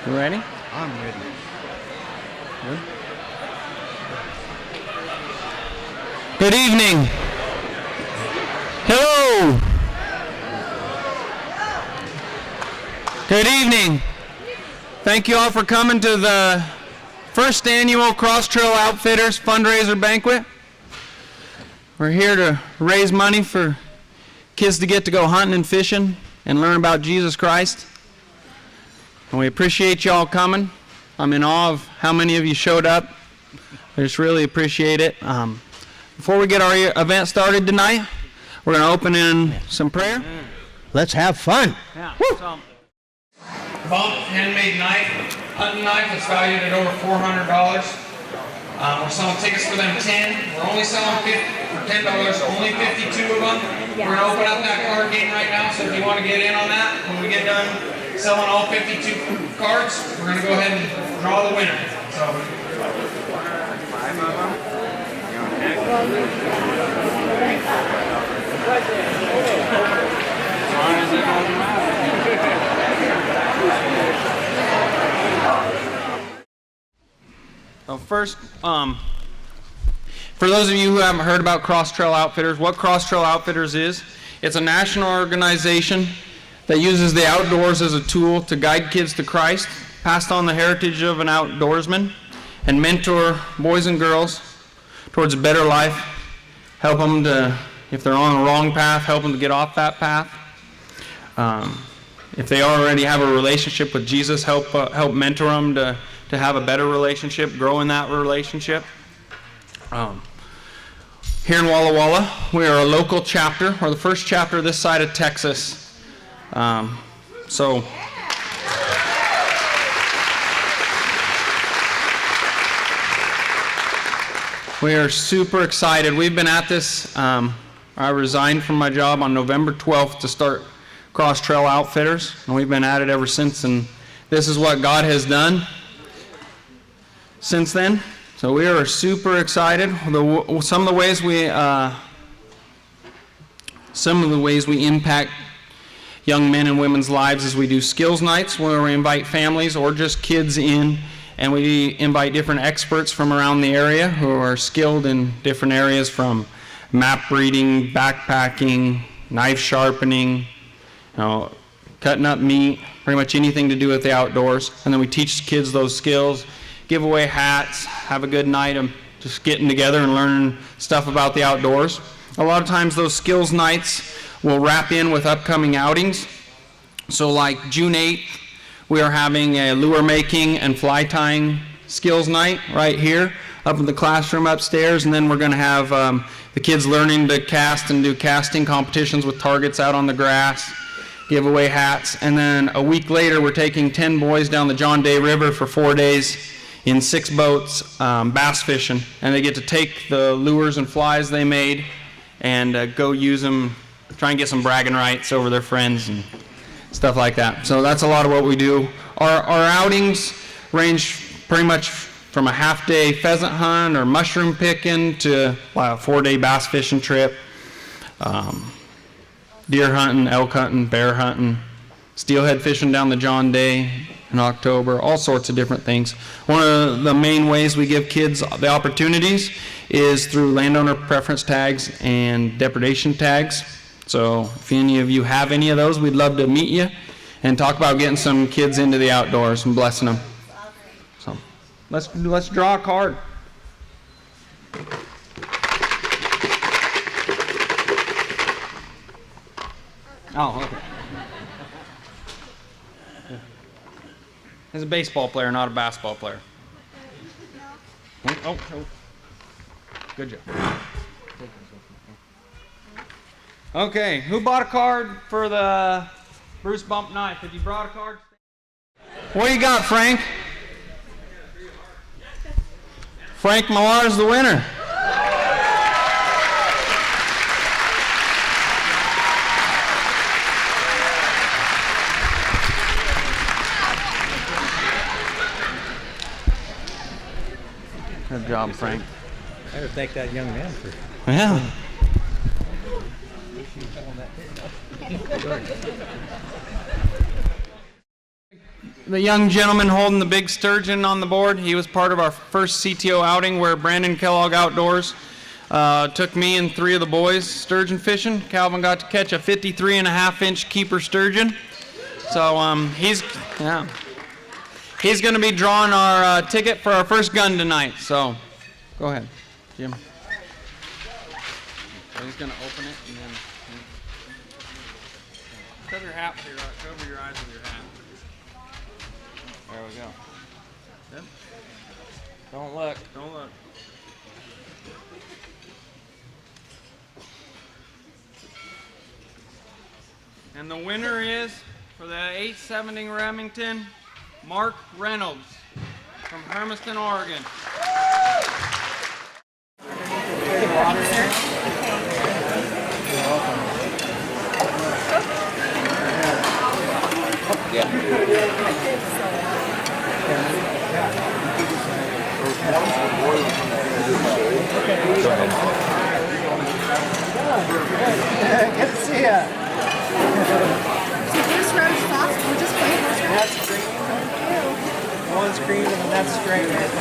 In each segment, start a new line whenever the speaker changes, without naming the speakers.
You ready?
I'm ready.
Good evening. Hello. Good evening. Thank you all for coming to the first annual Cross Trail Outfitters fundraiser banquet. We're here to raise money for kids to get to go hunting and fishing and learn about Jesus Christ. And we appreciate you all coming. I'm in awe of how many of you showed up. I just really appreciate it. Before we get our event started tonight, we're going to open in some prayer.
Let's have fun.
Yeah. Bump handmade knife, hunting knife that's valued at over $400. We're selling tickets for them 10. We're only selling for $10, only 52 of them. We're going to open up that card game right now, so if you want to get in on that, when we get done selling all 52 cards, we're going to go ahead and draw the winner. So. So first, for those of you who haven't heard about Cross Trail Outfitters, what Cross Trail Outfitters is, it's a national organization that uses the outdoors as a tool to guide kids to Christ, pass on the heritage of an outdoorsman, and mentor boys and girls towards a better life, help them to, if they're on the wrong path, help them to get off that path. If they already have a relationship with Jesus, help mentor them to have a better relationship, grow in that relationship. Here in Walla Walla, we are a local chapter, or the first chapter this side of Texas. We are super excited. We've been at this. I resigned from my job on November 12th to start Cross Trail Outfitters, and we've been at it ever since, and this is what God has done since then. So we are super excited. Some of the ways we impact young men and women's lives is we do skills nights where we invite families or just kids in, and we invite different experts from around the area who are skilled in different areas, from map reading, backpacking, knife sharpening, cutting up meat, pretty much anything to do with the outdoors. And then we teach kids those skills, give away hats, have a good night of just getting together and learning stuff about the outdoors. A lot of times those skills nights will wrap in with upcoming outings. So like June 8th, we are having a lure making and fly tying skills night right here up in the classroom upstairs, and then we're going to have the kids learning to cast and do casting competitions with targets out on the grass, give away hats, and then a week later we're taking 10 boys down the John Day River for 4 days in 6 boats bass fishing, and they get to take the lures and flies they made and go use them, try and get some bragging rights over their friends and stuff like that. So that's a lot of what we do. Our outings range pretty much from a half-day pheasant hunt or mushroom picking to a 4-day bass fishing trip, deer hunting, elk hunting, bear hunting, steelhead fishing down the John Day in October, all sorts of different things. One of the main ways we give kids the opportunities is through landowner preference tags and depredation tags. So if any of you have any of those, we'd love to meet you and talk about getting some kids into the outdoors and blessing them. So let's draw a card. Oh, okay. He's a baseball player, not a basketball player. Oh. Good job. Okay, who bought a card for the Bruce Bump knife? Have you brought a card? What do you got, Frank? Frank Millar's the winner. Good job, Frank.
I gotta thank that young man for.
Yeah. the young gentleman holding the big sturgeon on the board, he was part of our first CTO outing where Brandon Kellogg Outdoors took me and 3 of the boys sturgeon fishing. Calvin got to catch a 53.5-inch keeper sturgeon. So he's going to be drawing our ticket for our first gun tonight. So go ahead, Jim. So he's going to open it and then cover your hat with cover your eyes with your hat. There we go. Yep. Don't look. Don't look. And the winner is, for the 870 Remington, Mark Reynolds from Hermiston, Oregon.
Good to see ya. So first round is fast. We're just playing first round. That's green. One's green and that's straight right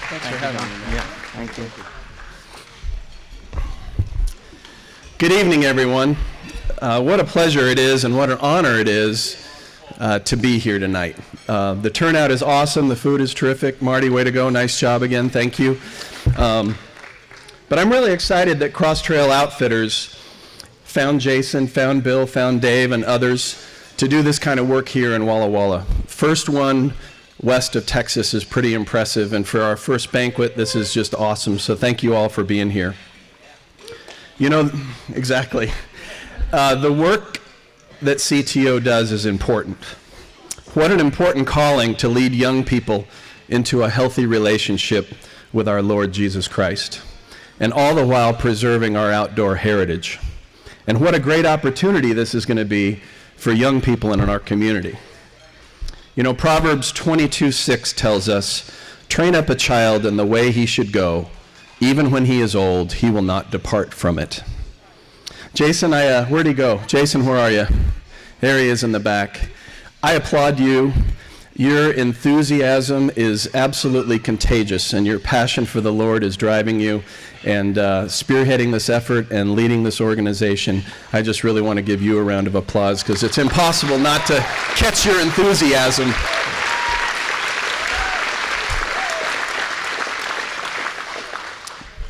Thanks for having me. Yeah, thank you.
Good evening, everyone. What a pleasure it is and what an honor it is to be here tonight. The turnout is awesome. The food is terrific. Marty, way to go. Nice job again. Thank you. But I'm really excited that Cross Trail Outfitters found Jason, found Bill, found Dave, and others to do this kind of work here in Walla Walla. First one west of Texas is pretty impressive, and for our first banquet, this is just awesome. So thank you all for being here. You know, exactly. The work that CTO does is important. What an important calling to lead young people into a healthy relationship with our Lord Jesus Christ, and all the while preserving our outdoor heritage. And what a great opportunity this is going to be for young people in our community. You know, Proverbs 22:6 tells us, "Train up a child in the way he should go. Even when he is old, he will not depart from it." Jason, where'd he go? Jason, where are you? There he is in the back. I applaud you. Your enthusiasm is absolutely contagious, and your passion for the Lord is driving you and spearheading this effort and leading this organization. I just really want to give you a round of applause because it's impossible not to catch your enthusiasm.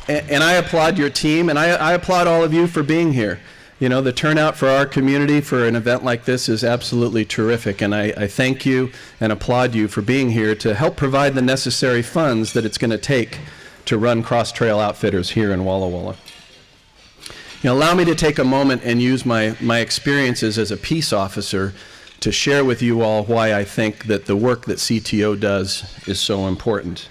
And I applaud your team, and I applaud all of you for being here. You know, the turnout for our community for an event like this is absolutely terrific, and I thank you and applaud you for being here to help provide the necessary funds that it's going to take to run Cross Trail Outfitters here in Walla Walla. You know, allow me to take a moment and use my experiences as a peace officer to share with you all why I think that the work that CTO does is so important.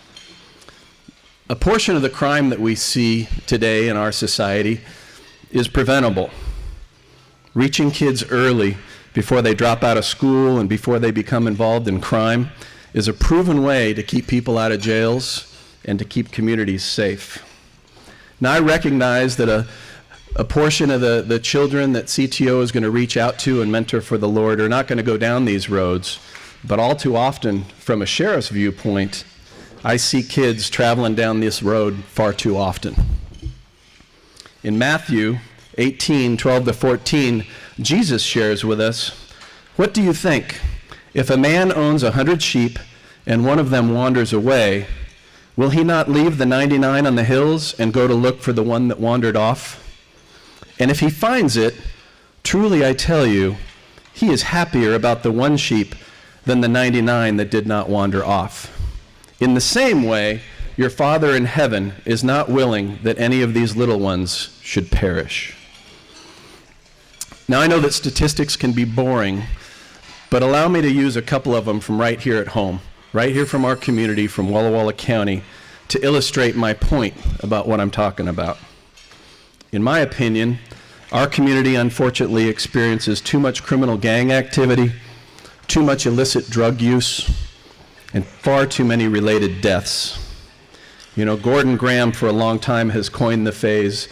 A portion of the crime that we see today in our society is preventable. Reaching kids early before they drop out of school and before they become involved in crime is a proven way to keep people out of jails and to keep communities safe. Now, I recognize that a portion of the children that CTO is going to reach out to and mentor for the Lord are not going to go down these roads, but all too often, from a sheriff's viewpoint, I see kids traveling down this road far too often. In Matthew 18:12-14, Jesus shares with us, "What do you think? If a man owns 100 sheep and one of them wanders away, will he not leave the 99 on the hills and go to look for the one that wandered off? And if he finds it, truly I tell you, he is happier about the one sheep than the 99 that did not wander off. In the same way, your Father in heaven is not willing that any of these little ones should perish." Now, I know that statistics can be boring, but allow me to use a couple of them from right here at home, right here from our community, from Walla Walla County, to illustrate my point about what I'm talking about. In my opinion, our community unfortunately experiences too much criminal gang activity, too much illicit drug use, and far too many related deaths. You know, Gordon Graham for a long time has coined the phrase,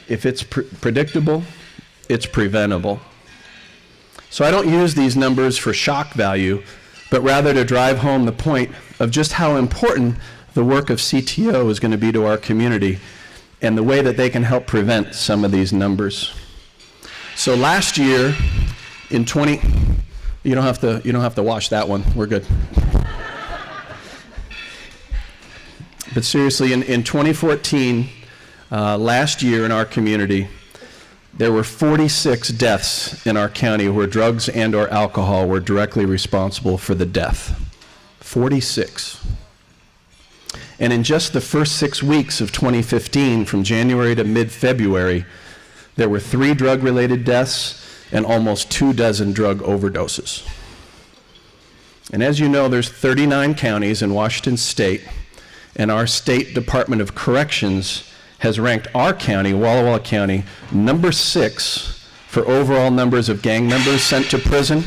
if it's predictable, it's preventable. So I don't use these numbers for shock value, but rather to drive home the point of just how important the work of CTO is going to be to our community and the way that they can help prevent some of these numbers. So last year, you don't have to watch that one. We're good. But seriously, in 2014, last year in our community, there were 46 deaths in our county where drugs and or alcohol were directly responsible for the death. 46. And in just the first 6 weeks of 2015, from January to mid-February, there were 3 drug-related deaths and almost 24 drug overdoses. And as you know, there's 39 counties in Washington State, and our State Department of Corrections has ranked our county, Walla Walla County, number 6 for overall numbers of gang members sent to prison,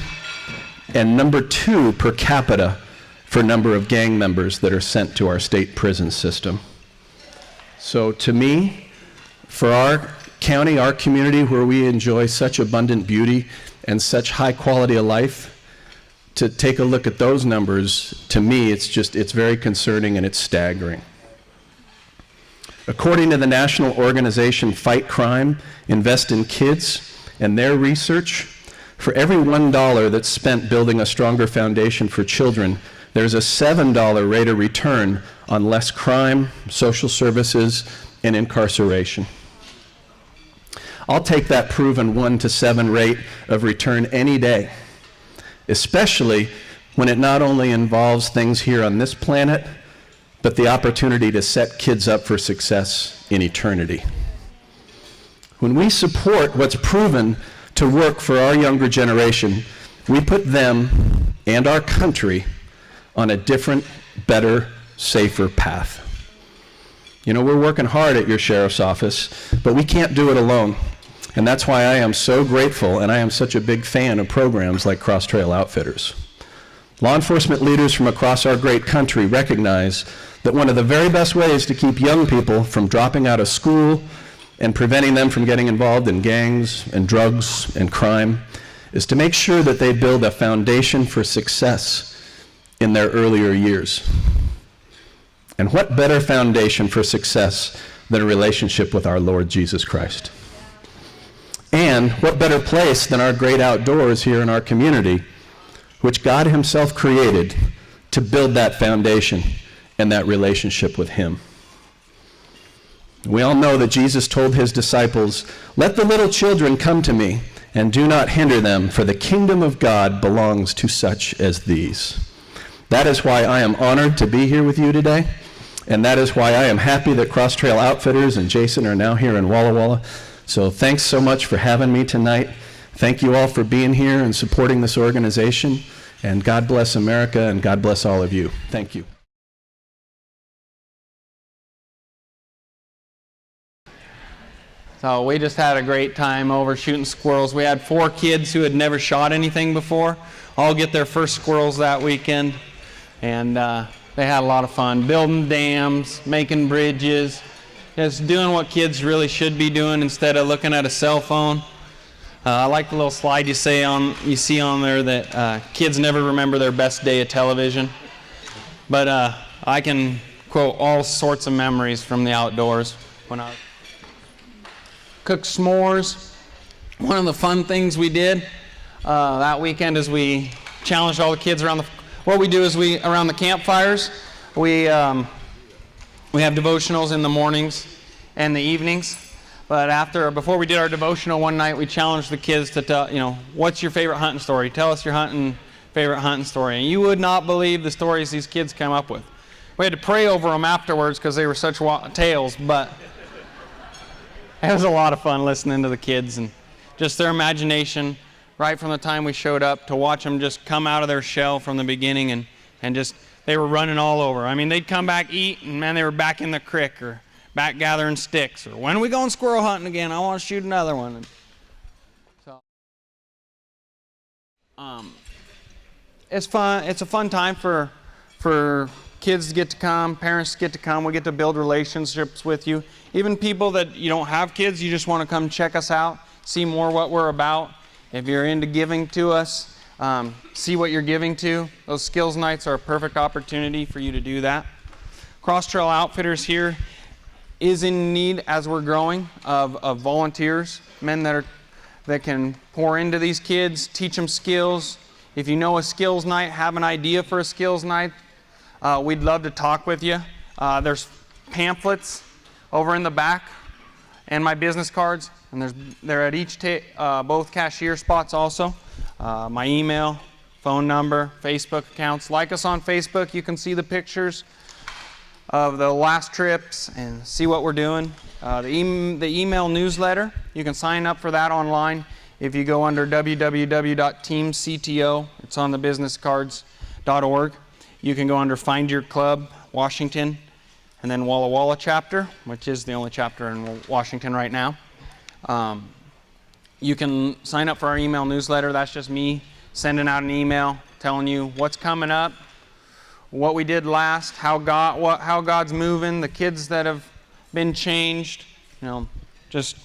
and number 2 per capita for number of gang members that are sent to our state prison system. So to me, for our county, our community, where we enjoy such abundant beauty and such high quality of life, to take a look at those numbers, to me, it's very concerning and it's staggering. According to the national organization Fight Crime, Invest in Kids, and their research, for every $1 that's spent building a stronger foundation for children, there's a $7 rate of return on less crime, social services, and incarceration. I'll take that proven 1 to 7 rate of return any day, especially when it not only involves things here on this planet, but the opportunity to set kids up for success in eternity. When we support what's proven to work for our younger generation, we put them and our country on a different, better, safer path. You know, we're working hard at your sheriff's office, but we can't do it alone. And that's why I am so grateful and I am such a big fan of programs like Cross Trail Outfitters. Law enforcement leaders from across our great country recognize that one of the very best ways to keep young people from dropping out of school and preventing them from getting involved in gangs and drugs and crime is to make sure that they build a foundation for success in their earlier years. And what better foundation for success than a relationship with our Lord Jesus Christ? And what better place than our great outdoors here in our community, which God himself created to build that foundation and that relationship with him. We all know that Jesus told his disciples, "Let the little children come to me, and do not hinder them, for the kingdom of God belongs to such as these." That is why I am honored to be here with you today, and that is why I am happy that Cross Trail Outfitters and Jason are now here in Walla Walla. So thanks so much for having me tonight. Thank you all for being here and supporting this organization, and God bless America, and God bless all of you. Thank you.
So we just had a great time over shooting squirrels. We had 4 kids who had never shot anything before all get their first squirrels that weekend, and they had a lot of fun building dams, making bridges, just doing what kids really should be doing instead of looking at a cell phone. I like the little slide you see on there that kids never remember their best day of television, but I can quote all sorts of memories from the outdoors when I cooked s'mores. One of the fun things we did that weekend is we challenged all the kids around what we do is around the campfires, we have devotionals in the mornings and the evenings. But before we did our devotional one night, we challenged the kids to tell, what's your favorite hunting story? Tell us your favorite hunting story. And you would not believe the stories these kids come up with. We had to pray over them afterwards because they were such tales, but it was a lot of fun listening to the kids and just their imagination right from the time we showed up to watch them just come out of their shell from the beginning and just they were running all over. I mean, they'd come back, eat, and man, they were back in the creek or back gathering sticks. Or when are we going squirrel hunting again? I want to shoot another one. And so, it's fun. It's a fun time for kids to get to come, parents to get to come. We get to build relationships with you. Even people that you don't have kids, you just want to come check us out, see more what we're about. If you're into giving to us, see what you're giving to. Those skills nights are a perfect opportunity for you to do that. Cross Trail Outfitters here is in need, as we're growing, of volunteers, men that can pour into these kids, teach them skills. If you know a skills night, have an idea for a skills night, we'd love to talk with you. There's pamphlets over in the back and my business cards, and they're at each both cashier spots also. My email, phone number, Facebook accounts. Like us on Facebook. You can see the pictures of the last trips and see what we're doing. The email newsletter, you can sign up for that online if you go under www.teamcto. It's on the businesscards.org. You can go under Find Your Club, Washington, and then Walla Walla chapter, which is the only chapter in Washington right now. You can sign up for our email newsletter. That's just me sending out an email telling you what's coming up, what we did last, how God's moving, the kids that have been changed, just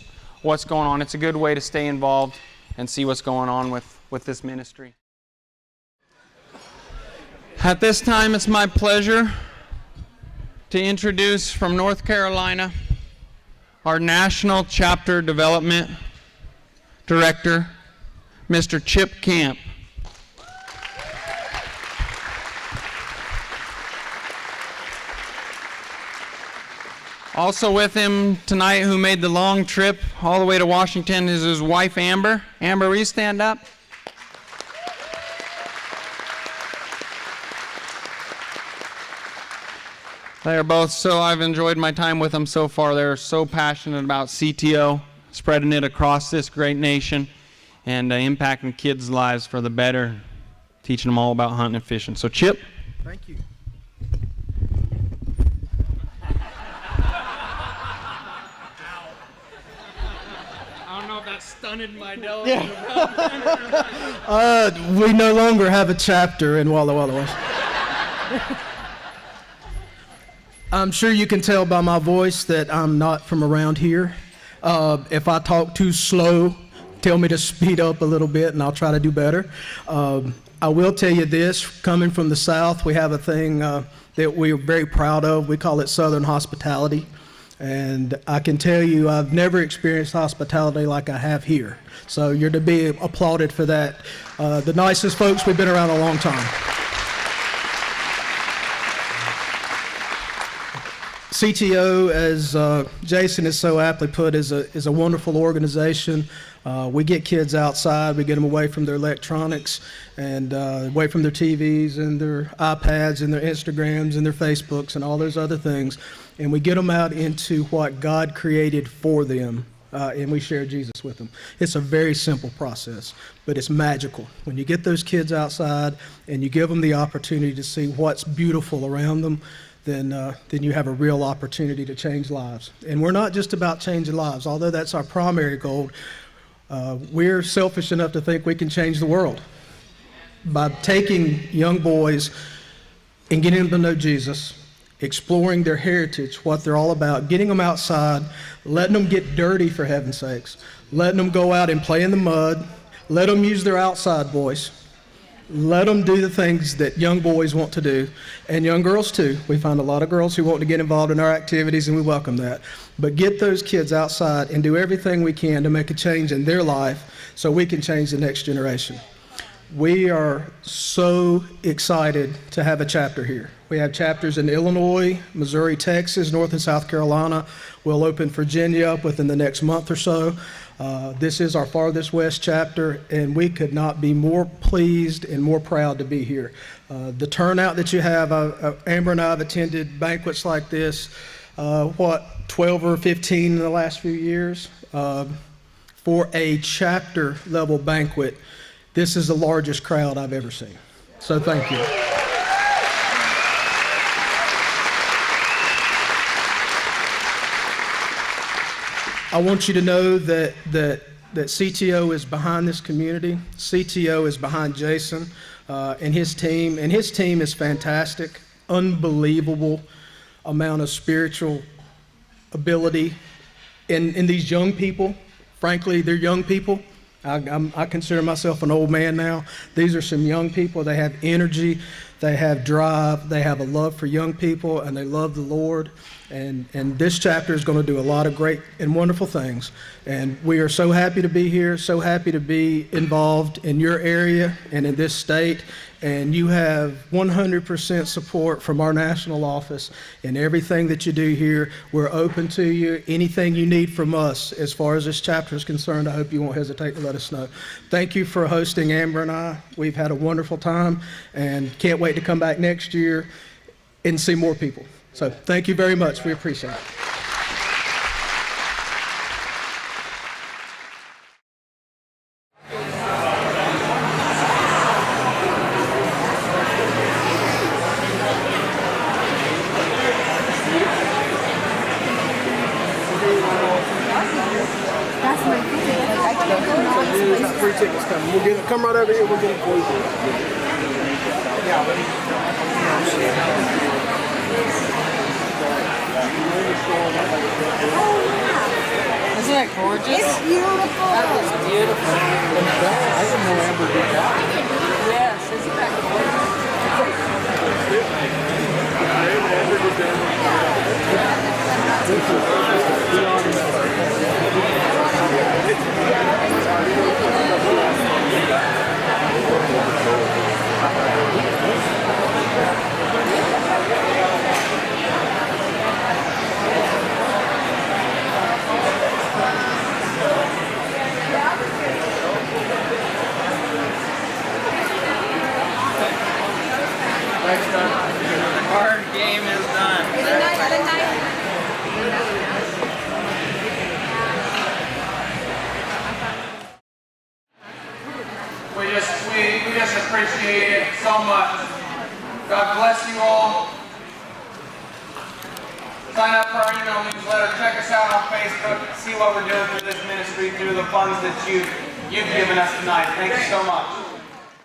what's going on. It's a good way to stay involved and see what's going on with this ministry. At this time, it's my pleasure to introduce from North Carolina our National Chapter Development Director, Mr. Chip Camp. Also with him tonight, who made the long trip all the way to Washington, is his wife, Amber. Amber, will you stand up? They're both I've enjoyed my time with them so far. They're so passionate about CTO, spreading it across this great nation, and impacting kids' lives for the better, teaching them all about hunting and fishing. So, Chip.
Thank you.
I don't know if that stunted my dog.
We no longer have a chapter in Walla Walla, Washington. I'm sure you can tell by my voice that I'm not from around here. If I talk too slow, tell me to speed up a little bit and I'll try to do better. I will tell you this, coming from the South, we have a thing that we're very proud of. We call it Southern hospitality. And I can tell you, I've never experienced hospitality like I have here. So you're to be applauded for that. The nicest folks, we've been around a long time. CTO, as Jason has so aptly put, is a wonderful organization. We get kids outside, we get them away from their electronics and away from their TVs and their iPads and their Instagrams and their Facebooks and all those other things, and we get them out into what God created for them, and we share Jesus with them. It's a very simple process, but it's magical. When you get those kids outside and you give them the opportunity to see what's beautiful around them, then you have a real opportunity to change lives. And we're not just about changing lives, although that's our primary goal. We're selfish enough to think we can change the world by taking young boys and getting them to know Jesus, exploring their heritage, what they're all about, getting them outside, letting them get dirty for heaven's sakes, letting them go out and play in the mud, let them use their outside voice. Let them do the things that young boys want to do, and young girls too. We find a lot of girls who want to get involved in our activities, and we welcome that. But get those kids outside and do everything we can to make a change in their life so we can change the next generation. We are so excited to have a chapter here. We have chapters in Illinois, Missouri, Texas, North and South Carolina. We'll open Virginia up within the next month or so. This is our farthest west chapter, and we could not be more pleased and more proud to be here. The turnout that you have, Amber and I have attended banquets like this, 12 or 15 in the last few years. For a chapter level banquet, this is the largest crowd I've ever seen. So thank you. I want you to know that CTO is behind this community. CTO is behind Jason and his team. And his team is fantastic, unbelievable amount of spiritual ability in these young people. Frankly, they're young people. I consider myself an old man now. These are some young people. They have energy, they have drive, they have a love for young people, and they love the Lord. And this chapter is going to do a lot of great and wonderful things. And we are so happy to be here, so happy to be involved in your area and in this state. And you have 100% support from our national office in everything that you do here. We're open to you. Anything you need from us as far as this chapter is concerned, I hope you won't hesitate to let us know. Thank you for hosting Amber and I. We've had a wonderful time and can't wait to come back next year and see more people. So thank you very much. We appreciate it.
Free tickets coming. We'll get it. Come right over here. We'll get it for you.
Isn't it gorgeous?
It's beautiful.
That was beautiful.
I didn't know Amber did that.
Yes, isn't that gorgeous?
Our game is done. We just appreciate it so much. God bless you all. Sign up for our email newsletter. Check us out on Facebook. See what we're doing for this ministry through the funds that you've given us tonight. Thank you so much.